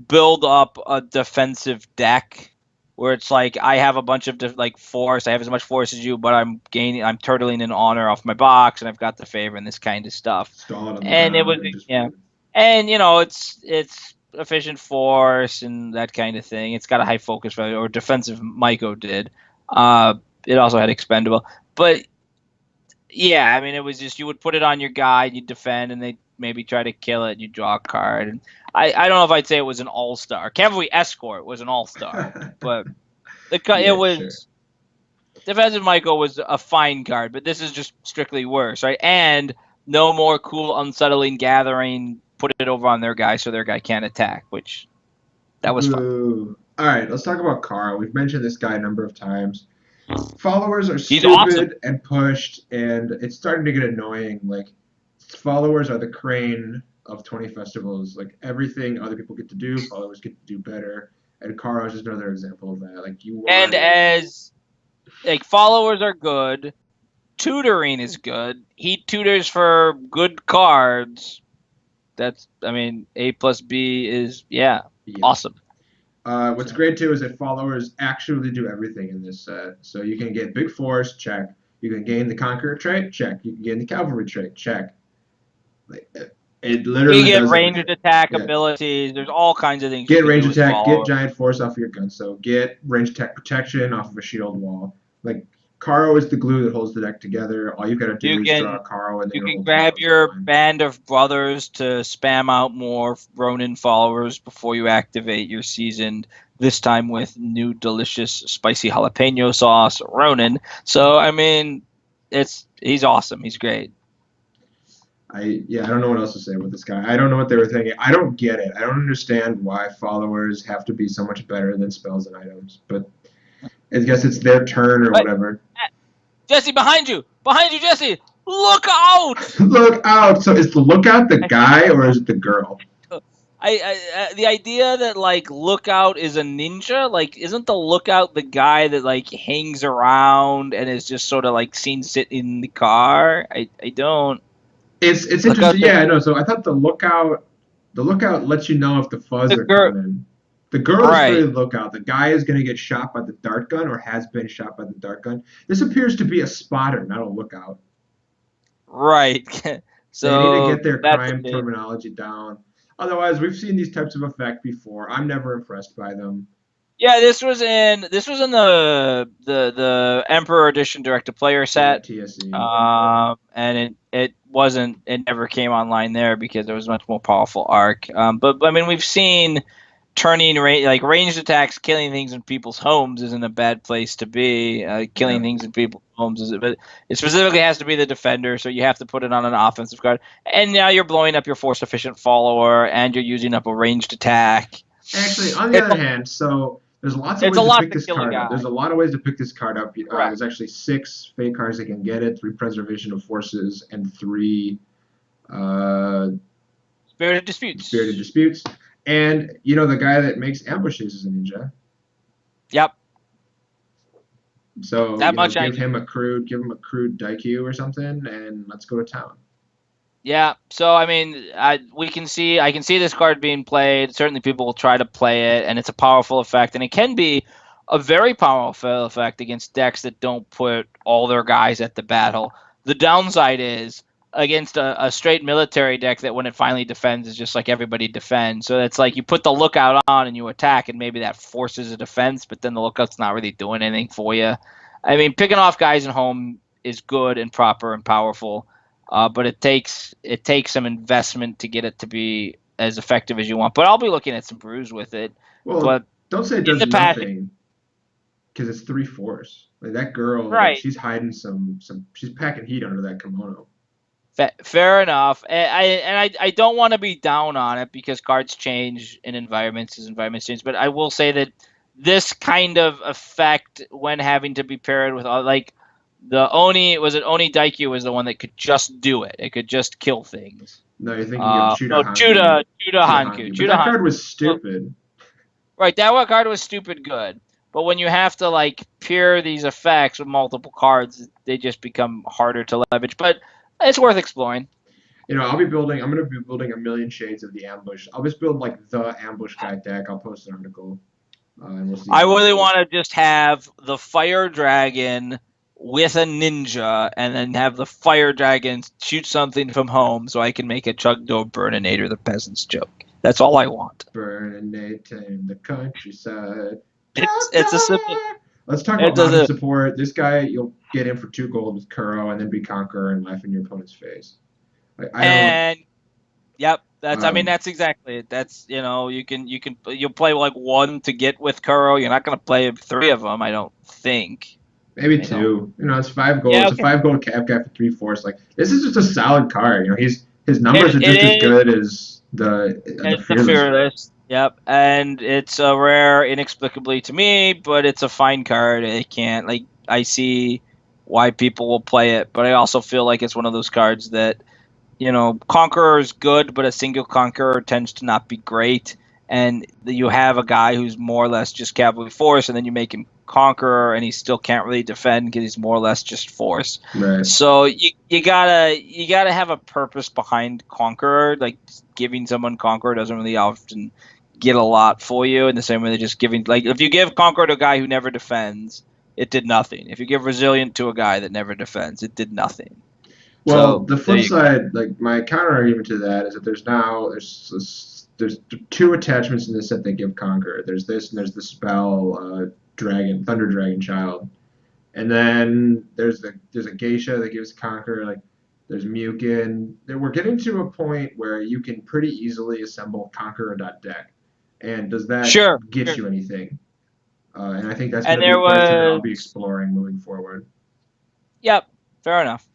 build up a defensive deck where it's like I have a bunch of like force. I have as much force as you, but I'm turtling in honor off my box, and I've got the favor and this kind of stuff. Stall on the And it ground was and just yeah, and it's efficient force and that kind of thing. It's got a high focus value, or defensive Maiko did. It also had expendable, but yeah, I mean it was just you would put it on your guy, you defend, and they maybe try to kill it. You draw a card, and I don't know if I'd say it was an all-star. Cavalry Escort was an all-star, but Yeah, it was sure. Defensive Michael was a fine card, but this is just strictly worse, right? And no more cool, unsettling gathering. Put it over on their guy so their guy can't attack, which that was fun. Boo. All right, let's talk about Carl. We've mentioned this guy a number of times. Followers are He's stupid awesome. and pushed, and it's starting to get annoying. Like, followers are the crane of 20 festivals. Like, everything other people get to do, followers get to do better. And Carl is just another example of that. Like, you And want. as like followers are good, tutoring is good. He tutors for good cards. That's, I mean, A plus B is Yeah. awesome. What's great too is that followers actually do everything in this set. So you can get big force, check. You can gain the conqueror trait, check. You can gain the cavalry trait, check. Like, it literally You get does ranged everything. attack Yeah. abilities. There's all kinds of things. Get you can range do with attack, get followers. giant force off of your gun. So get range attack protection off of a shield wall. Like, Caro is the glue that holds the deck together. All you gotta do You is can- draw Caro and then You your can whole grab combo's your fine. band of brothers to spam out more Ronin followers before you activate your seasoned, this time with new delicious spicy jalapeno sauce, Ronin. So, I mean, he's awesome. He's great. I don't know what else to say about this guy. I don't know what they were thinking. I don't get it. I don't understand why followers have to be so much better than spells and items. But I guess it's their turn or But- whatever. Jesse, behind you! Behind you, Jesse! Look out! Look out! So is the lookout the guy or is it the girl? The idea that like Lookout is a ninja, like isn't the Lookout the guy that like hangs around and is just sort of like seen sit in the car? I don't. It's Lookout interesting. Yeah, I know. So I thought the lookout lets you know if the fuzz The are girl- coming. The girl Right. is really the lookout. The guy is going to get shot by the dart gun or has been shot by the dart gun. This appears to be a spotter, not a lookout. Right. So They need to get their that's crime it. terminology down. Otherwise, we've seen these types of effect before. I'm never impressed by them. Yeah, this was in the Emperor Edition direct to player set. TSE. And it never came online there because there was a much more powerful arc. But I mean, we've seen turning ranged attacks, killing things in people's homes isn't a bad place to be. Killing things in people's homes but it specifically has to be the defender, so you have to put it on an offensive card. And now you're blowing up your force efficient follower, and you're using up a ranged attack. Actually, on the It's other hand, so there's lots of It's ways a lot to pick to this kill a card up. guy. There's a lot of ways to pick this card up. Correct. There's actually 6 fake cards that can get it, 3 preservation of forces, and 3 Spirited Disputes. spirited disputes. And the guy that makes ambushes is a ninja. Yep. So That much I give him a crude Daikyu or something, and let's go to town. Yeah, so I mean, I can see this card being played. Certainly, people will try to play it, and it's a powerful effect, and it can be a very powerful effect against decks that don't put all their guys at the battle. The downside is against a straight military deck that when it finally defends is just like everybody defends. So it's like you put the Lookout on and you attack, and maybe that forces a defense, but then the Lookout's not really doing anything for you. I mean, picking off guys in home is good and proper and powerful. But it takes some investment to get it to be as effective as you want. But I'll be looking at some brews with it. Well, But don't say it in does the past- nothing, because it's 3 force. Like that girl, Right. she's hiding some. She's packing heat under that kimono. Fair enough. I don't want to be down on it because cards change in environments as environments change. But I will say that this kind of effect, when having to be paired with like the Oni Daikyu was the one that could just do it. It could just kill things. No, you're thinking of Chuda Hanku. Chuda Hanku. But that card was stupid. Right, that one card was stupid good. But when you have to like pair these effects with multiple cards, they just become harder to leverage. But it's worth exploring. I'm going to be building a million shades of the ambush. I'll just build like the ambush guy deck. I'll post an article. And we'll see. I really want to just have the Fire Dragon with a ninja, and then have the Fire Dragon shoot something from home so I can make a Chugdo Burninator the peasants joke. That's all I want. Burninator in the countryside. It's a simple. Let's talk about mountain support. This guy, you'll get him for 2 gold with Kuro, and then be Conqueror and laugh in your opponent's face. Yep, that's exactly it. That's you'll play like 1 to get with Kuro. You're not going to play 3 of them, I don't think. Maybe I know. 2. It's 5 gold. Yeah, It's a okay. 5 gold cap guy for 3 force. Like this is just a solid card. His numbers It are just as it is. good as the It's the fearless. Fearless. Yep, and it's a rare inexplicably to me, but it's a fine card. It can't like I see why people will play it, but I also feel like it's one of those cards that Conqueror is good, but a single Conqueror tends to not be great. And you have a guy who's more or less just cavalry force, and then you make him Conqueror, and he still can't really defend because he's more or less just force. Right. So you gotta have a purpose behind Conqueror. Like giving someone Conqueror doesn't really often get a lot for you. In the same way that just giving, like if you give Conqueror to a guy who never defends, it did nothing. If you give Resilient to a guy that never defends, it did nothing. Well, So the there flip you go. side, like my counter argument to that, is that there's 2 attachments in this set that give Conqueror. There's this, and there's the spell Dragon Thunder Dragon Child, and then there's a Geisha that gives Conqueror. Like there's Mukin. We're getting to a point where you can pretty easily assemble Conqueror.deck, and does that Sure, get sure. you anything? And I think that's going And to be a there question that I'll be was, exploring moving forward. yep, fair enough.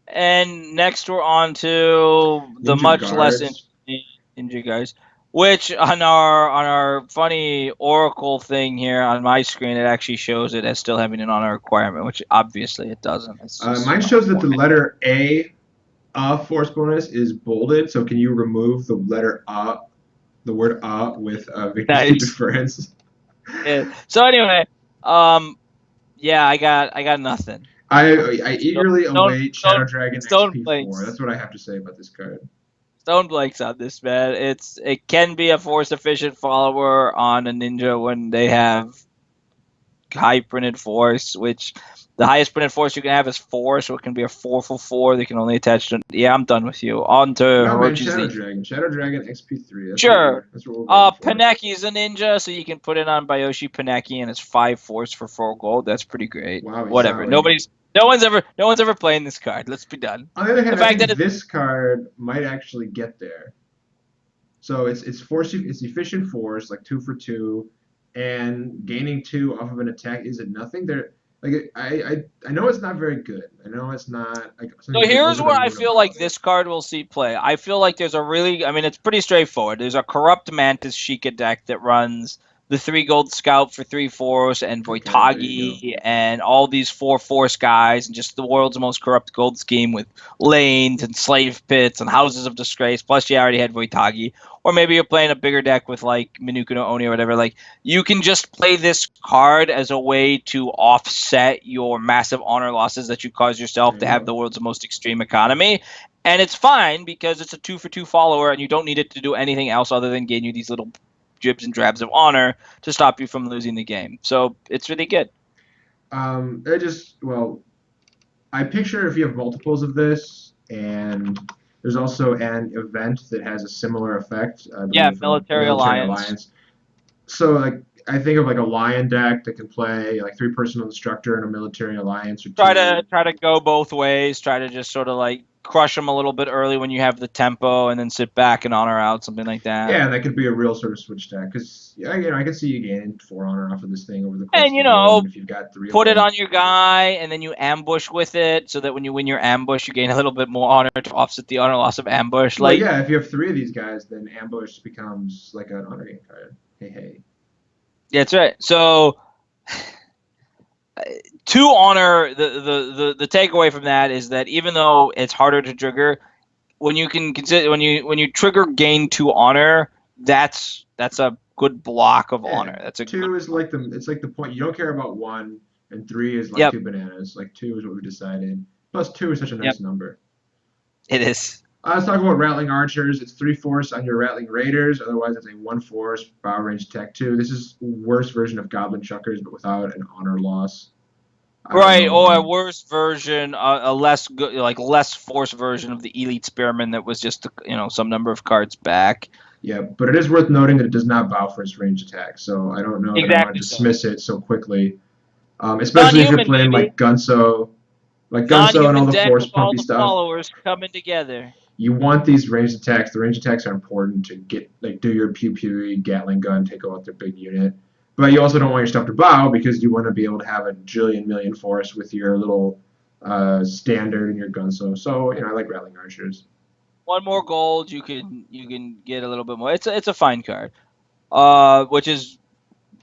And next we're on to the Ninja much less Guards. interesting Ninja guys, which on our funny Oracle thing here on my screen, it actually shows it as still having an honor requirement, which obviously it doesn't. It's just Mine shows that the letter A force bonus is bolded. So can you remove the letter the word with victory nice. difference? Yeah. So anyway, um, yeah, I got nothing. I Stone, eagerly Stone, await Stone, Shadow Dragon Stone XP4. Blanks. That's what I have to say about this card. Stone Blake's on this, man. It can be a force efficient follower on a ninja when they have high printed force, which the highest printed force you can have is 4, so it can be a 4 for 4. They can only attach to. Yeah, I'm done with you. On to No man, Hirochi's Shadow Legion. Dragon. Shadow Dragon XP3. Sure. That's what we're waiting for. Paneki is a ninja, so you can put it on Bayoshi Paneki, and it's 5 force for 4 gold. That's pretty great. Wowie Whatever. zowie. No one's ever playing this card. Let's be done. On the other The hand, I fact that think it's this card might actually get there. So it's force, it's efficient force, like 2 for 2, and gaining 2 off of an attack isn't nothing. There, like I know it's not very good. I know it's not like something So to get here's over the where I moon feel about. like this card will see play. I feel like it's pretty straightforward. There's a Corrupt Mantis Sheikah deck that runs the 3 gold scout for 3 force and Okay, there you go. Voitagi and all these 4 force guys and just the world's most corrupt gold scheme with lanes and slave pits and houses of disgrace. Plus, you already had Voitagi. Or maybe you're playing a bigger deck with like Minuku no Oni or whatever. Like you can just play this card as a way to offset your massive honor losses that you cause yourself There to you have go. the world's most extreme economy. And it's fine because it's a 2 for 2 follower and you don't need it to do anything else other than gain you these little dribs and drabs of honor to stop you from losing the game. So it's really good. I picture if you have multiples of this, and there's also an event that has a similar effect. I Yeah, believe Military Military Alliance. Alliance. So like I think of like a lion deck that can play like 3 personal instructor in a military alliance or Try to 2. try to go both ways. Try to just sort of like crush them a little bit early when you have the tempo, and then sit back and honor out something like that. Yeah, and that could be a real sort of switch deck because I can see you gaining 4 honor off of this thing over the course And of the game if you've got 3 of put it them. on your guy, and then you ambush with it, so that when you win your ambush, you gain a little bit more honor to offset the honor loss of ambush. Well, Like yeah, if you have 3 of these guys, then ambush becomes like an honor game card. Hey, hey. yeah, that's right. So to honor the takeaway from that is that even though it's harder to trigger, when you can consider when you trigger gain 2 honor, that's a good block of Yeah, honor. That's a good 2 is like the point you don't care about 1, and 3 is like Yep, 2 bananas. Like 2 is what we decided. Plus 2 is such a yep, nice number. it is. Let's talk about Rattling Archers. It's 3 force on your Rattling Raiders. Otherwise, it's a 1 force bow range attack 2. This is worse version of Goblin Chuckers, but without an honor loss. I don't Right, know, or a man. worse version, a less good, like less force version of the Elite Spearman that was just some number of cards back. Yeah, but it is worth noting that it does not bow for its range attack, so I don't know that I want to Exactly so. dismiss it so quickly. Especially if you're Non-human, playing baby. like Gunso and all Non-human the deck force with all pumpy the stuff. followers coming together. You want these ranged attacks. The ranged attacks are important to get do your pew pew Gatling gun, take out their big unit. But you also don't want your stuff to bow because you want to be able to have a jillion million force with your little standard and your gunso. So I like Rattling Archers. One more gold, you can get a little bit more. It's a fine card. Which is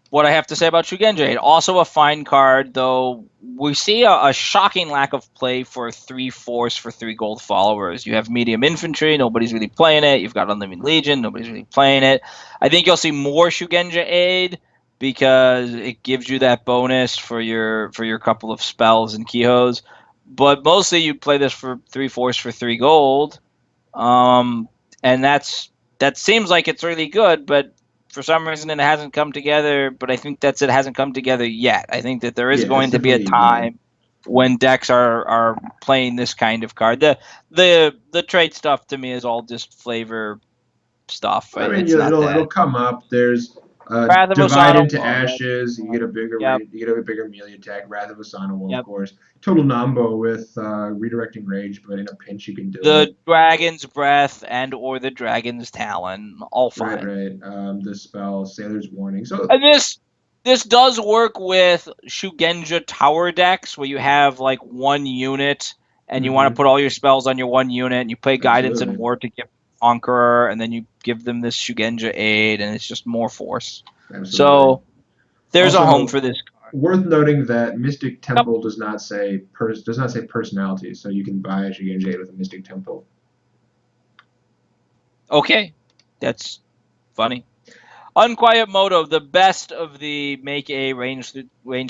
what I have to say about Shugenja. Also a fine card, though we see a shocking lack of play for 3 force for 3 gold followers. You have medium infantry, nobody's really playing it. You've got Unlimited Legion, nobody's really playing it. I think you'll see more Shugenja aid because it gives you that bonus for your couple of spells and Kihos. But mostly you play this for 3 force for 3 gold. And that seems like it's really good, but for some reason it hasn't come together. But I think it hasn't come together yet. I think that there is going to be a time when decks are playing this kind of card. The trade stuff to me is all just flavor stuff. I mean, it'll come up. There's divide into ashes. You get a bigger melee attack. Wrath of Asana will, of course. Total Nambo with redirecting rage, but in a pinch you can do the Dragon's Breath and or the Dragon's Talon, all fine. Right. The spell Sailor's Warning. So and this does work with Shugenja tower decks where you have like one unit and you want to put all your spells on your one unit and you play Guidance and Ward to give Conqueror, and then you give them this Shugenja aid, and it's just more force. Absolutely. So there's a home for this card. Worth noting that Mystic Temple does not say personality, so you can buy a Shugenja aid with a Mystic Temple. Okay, that's funny. Unquiet Moto, the best of the make a ranged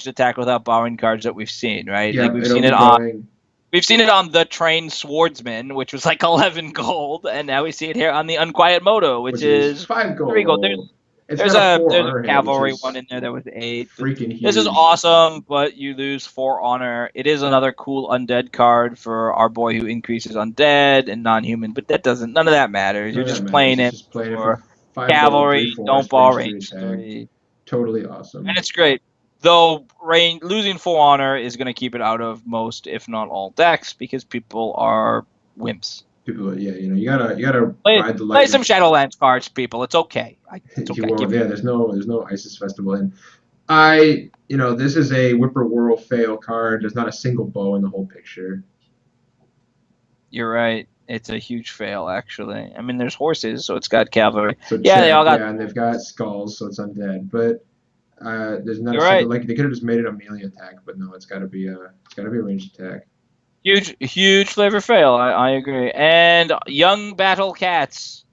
attack without borrowing cards that we've seen, right? Yeah, like we've seen it on the Trained Swordsman, which was like 11 gold, and now we see it here on the Unquiet Moto, which is 5 gold. 3 gold. There's a cavalry one in there that was 8. Freaking huge. This is awesome, but you lose 4 honor. It is another cool undead card for our boy who increases undead and non-human, but none of that matters. You're just playing it for cavalry, don't ball range 3. Totally awesome. And it's great. Though losing 4 honor is going to keep it out of most, if not all, decks because people are wimps. People, you gotta ride the light. Play some Shadowlands cards, people. It's okay. It's okay. There's no Isis Festival, and this is a Whippoorwill fail card. There's not a single bow in the whole picture. You're right. It's a huge fail, actually. I mean, there's horses, so it's got cavalry. So they all got. Yeah, and they've got skulls, so it's undead, but. There's not like they could have just made it a melee attack, but no, it's got to be a ranged attack. Huge flavor fail. I agree. And young battle cats,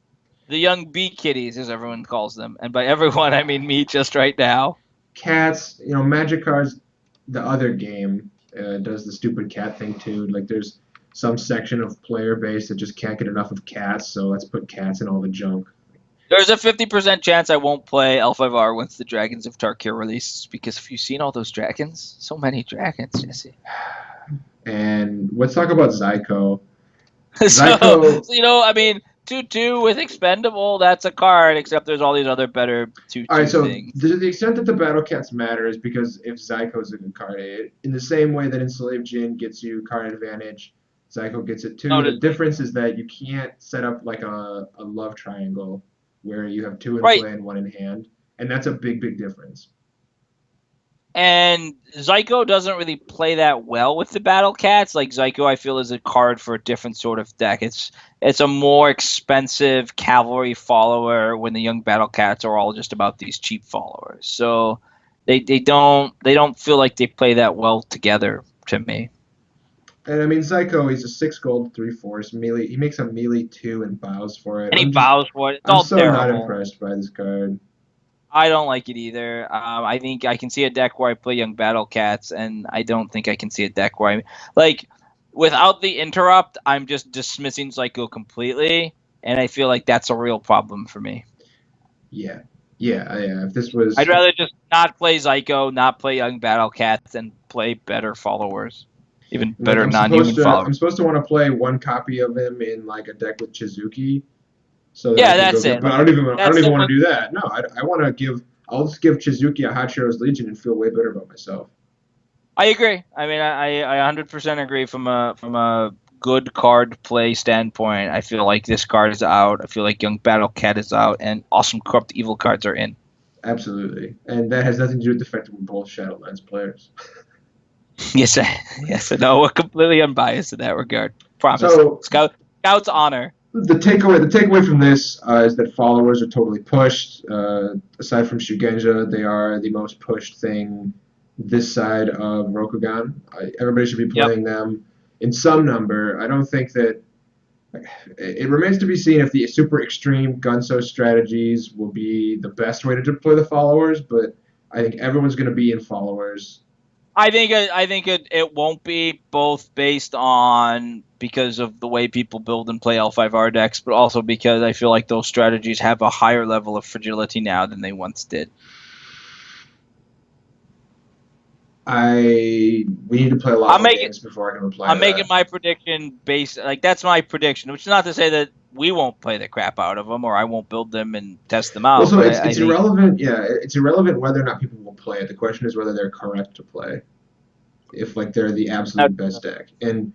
the young bee kitties, as everyone calls them, and by everyone I mean me just right now. Cats, Magic cards. The other game does the stupid cat thing too. Like there's some section of player base that just can't get enough of cats, so let's put cats in all the junk. There's a 50% chance I won't play L5R once the Dragons of Tarkir releases, because if you've seen all those dragons, so many dragons, Jesse. And let's talk about Zyko. I mean, 2/2 with Expendable, that's a card, except there's all these other better 2/2 all right, so things. The extent that the Battle Cats matter is because if Zyko's a good card, in the same way that Enslaved Djinn gets you card advantage, Zyko gets it too. The difference is that you can't set up like a love triangle where you have 2 in play and 1 in hand, and that's a big difference. And Zyko doesn't really play that well with the Battle Cats. Like Zyko, I feel, is a card for a different sort of deck. It's a more expensive cavalry follower when the young Battle Cats are all just about these cheap followers. So they don't feel like they play that well together to me. And I mean, Zyko, he's a 6 gold, 3 force melee. He makes a melee 2 and bows for it. And he bows for it. I'm so not impressed by this card. I don't like it either. I think I can see a deck where I play young Battle Cats, and I don't think I can see a deck where without the interrupt, I'm just dismissing Zyko completely, and I feel like that's a real problem for me. Yeah. If this was, I'd rather just not play Zyko, not play young Battle Cats, and play better followers. Even better non-human followers. I'm supposed to want to play 1 copy of him in like a deck with Chizuki. So that's it. But I don't even want to do that. No, I want to give. I'll just give Chizuki a Hot Heroes Legion and feel way better about myself. I agree. I mean, I 100% agree from a good card play standpoint. I feel like this card is out. I feel like Young Battle Cat is out, and Awesome Corrupt Evil cards are in. Absolutely. And that has nothing to do with the fact that we're both Shadowlands players. Yes, yes, I know. We're completely unbiased in that regard. Promise. So Scout's honor. the takeaway from this is that followers are totally pushed. Aside from Shugenja, they are the most pushed thing this side of Rokugan. Everybody should be Yep. playing them in some number. I don't think that it remains to be seen if the super extreme Gunso strategies will be the best way to deploy the followers, but I think everyone's going to be in followers. I think it won't be both based on because of the way people build and play L5R decks, but also because I feel like those strategies have a higher level of fragility now than they once did. We need to play a lot I'm more making games before I can reply I'm to making that. my prediction based like that's my prediction, which is not to say that we won't play the crap out of them or I won't build them and test them Well, out, so but it's I it's think irrelevant. Yeah, it's irrelevant whether or not people will play it. The question is whether they're correct to play. If like they're the absolute best deck, and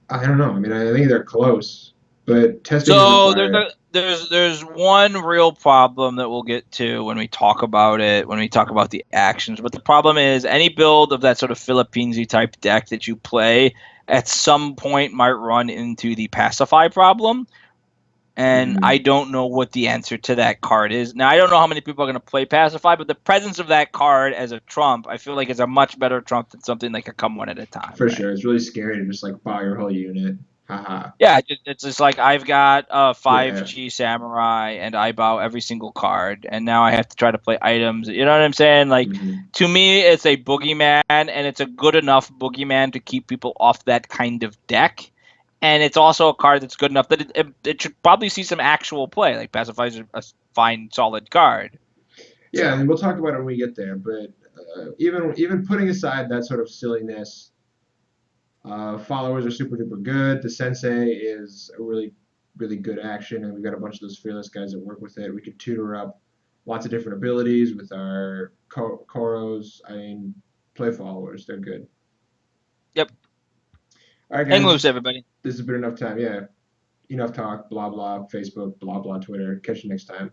I don't know. I mean, I think they're close, but testing is so required. there's one real problem that we'll get to when we talk about it, when we talk about the actions. But the problem is any build of that sort of Philippines type deck that you play at some point might run into the pacify problem. And I Mm-hmm. don't know what the answer to that card is. Now I don't know how many people are going to play pacify, but the presence of that card as a trump, I feel like is a much better trump than something like a come one at a time, For right? sure, it's really scary to just like buy your whole unit. Haha. Yeah, it's just like I've got a Yeah. 5G samurai and I bow every single card, and now I have to try to play items. You know what I'm saying? Like, Mm-hmm. to me, it's a boogeyman, and it's a good enough boogeyman to keep people off that kind of deck. And it's also a card that's good enough that it should probably see some actual play. Like, Pacify is a fine, solid card. Yeah, I So, mean, we'll talk about it when we get there. But even putting aside that sort of silliness, followers are super duper good. The sensei is a really really good action, and we've got a bunch of those fearless guys that work with it. We could tutor up lots of different abilities with our koros. I mean, play followers; they're good. yep. All right, Hang guys, loose, everybody. this has been enough time. Yeah, enough talk. Blah blah. Facebook. Blah blah. Twitter. Catch you next time.